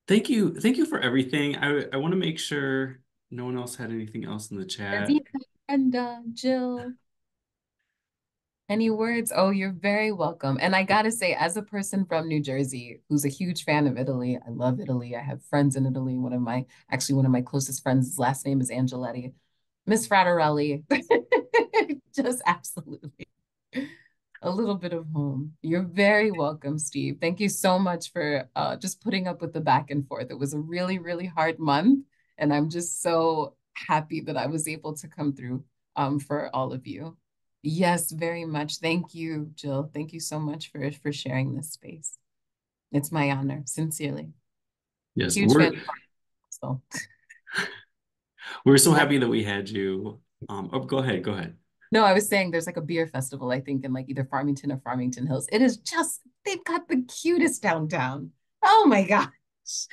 thank you for everything. I want to make sure no one else had anything else in the chat. Davina, Brenda, Jill, any words? Oh, you're very welcome. And I gotta say, as a person from New Jersey who's a huge fan of Italy, I love Italy. I have friends in Italy. One of my closest friends, his last name is Angeletti. Miss Frattarelli, just absolutely a little bit of home. You're very welcome, Steve. Thank you so much for just putting up with the back and forth. It was a really, really hard month, and I'm just so happy that I was able to come through for all of you. Yes, very much. Thank you, Jill. Thank you so much for sharing this space. It's my honor, sincerely. Yes, Huge fan. So. we're so happy that we had you. Oh, go ahead, go ahead. No, I was saying there's like a beer festival, I think, in like either Farmington or Farmington Hills. It is just, they've got the cutest downtown. Oh my gosh.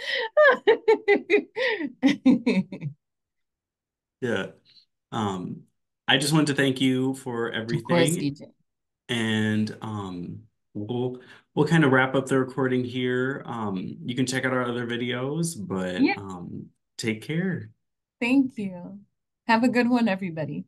Yeah. I just wanted to thank you for Of course, everything. DJ. And we'll kind of wrap up the recording here. You can check out our other videos, but Yeah, take care. thank you. Have a good one, everybody.